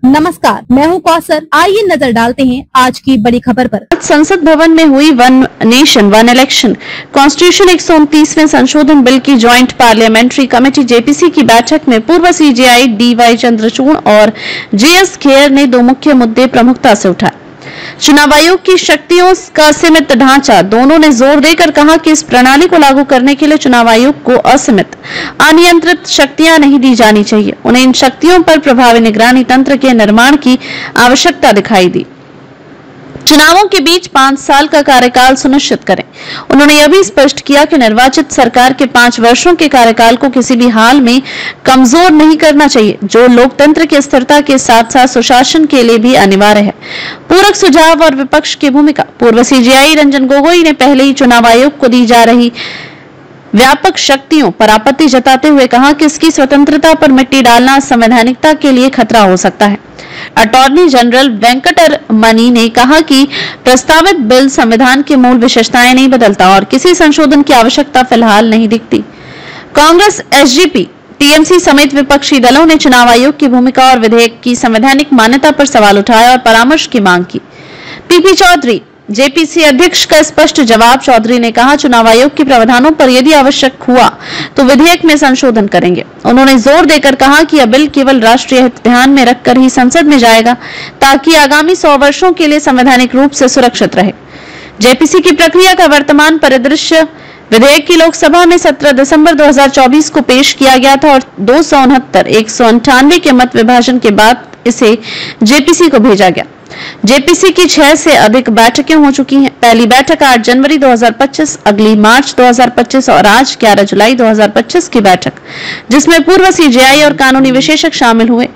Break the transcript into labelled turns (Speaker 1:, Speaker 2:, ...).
Speaker 1: नमस्कार, मैं हूं कौसर। आइए नजर डालते हैं आज की बड़ी खबर पर।
Speaker 2: संसद भवन में हुई one nation one election constitution 129वें संशोधन बिल की ज्वाइंट पार्लियामेंट्री कमेटी जेपीसी की बैठक में पूर्व सीजेआई डीवाई चंद्रचूड़ और जेएस खेर ने दो मुख्य मुद्दे प्रमुखता से उठाए। चुनाव आयोग की शक्तियों का सीमित ढांचा। दोनों ने जोर देकर कहा कि इस प्रणाली को लागू करने के लिए चुनाव आयोग को असीमित अनियंत्रित शक्तियां नहीं दी जानी चाहिए। उन्हें इन शक्तियों पर प्रभावी निगरानी तंत्र के निर्माण की आवश्यकता दिखाई दी। चुनावों के बीच 5 साल का कार्यकाल सुनिश्चित करें। उन्होंने यह भी स्पष्ट किया कि निर्वाचित सरकार के 5 वर्षों के कार्यकाल को किसी भी हाल में कमजोर नहीं करना चाहिए, जो लोकतंत्र की स्थिरता के साथ साथ सुशासन के लिए भी अनिवार्य है। पूरक सुझाव और विपक्ष की भूमिका। पूर्व सीजेआई रंजन गोगोई ने पहले ही चुनाव आयोग को दी जा रही व्यापक शक्तियों पर आपत्ति जताते हुए कहा कि इसकी स्वतंत्रता पर मिट्टी डालना संवैधानिकता के लिए खतरा हो सकता है। अटॉर्नी जनरल वेंकटरमणि ने कहा कि प्रस्तावित बिल संविधान की मूल विशेषताएं नहीं बदलता और किसी संशोधन की आवश्यकता फिलहाल नहीं दिखती। कांग्रेस, एसजीपी, टीएमसी समेत विपक्षी दलों ने चुनाव आयोग की भूमिका और विधेयक की संवैधानिक मान्यता पर सवाल उठाया और परामर्श की मांग की। पीपी चौधरी, जेपीसी अध्यक्ष का स्पष्ट जवाब। चौधरी ने कहा, चुनाव आयोग के प्रावधानों पर यदि आवश्यक हुआ तो विधेयक में संशोधन करेंगे। उन्होंने जोर देकर कहा कि यह बिल केवल राष्ट्रीय हित ध्यान में रखकर ही संसद में जाएगा ताकि आगामी 100 वर्षों के लिए संवैधानिक रूप से सुरक्षित रहे। जेपीसी की प्रक्रिया का वर्तमान परिदृश्य। विधेयक की लोकसभा में 17 दिसंबर 2024 को पेश किया गया था और 269-198 के मत विभाजन के बाद इसे जेपीसी को भेजा गया। जेपीसी की 6 से अधिक बैठकें हो चुकी हैं। पहली बैठक 8 जनवरी 2025, अगली मार्च 2025 और आज 11 जुलाई 2025 की बैठक, जिसमें पूर्व सीजेआई और कानूनी विशेषज्ञ शामिल हुए।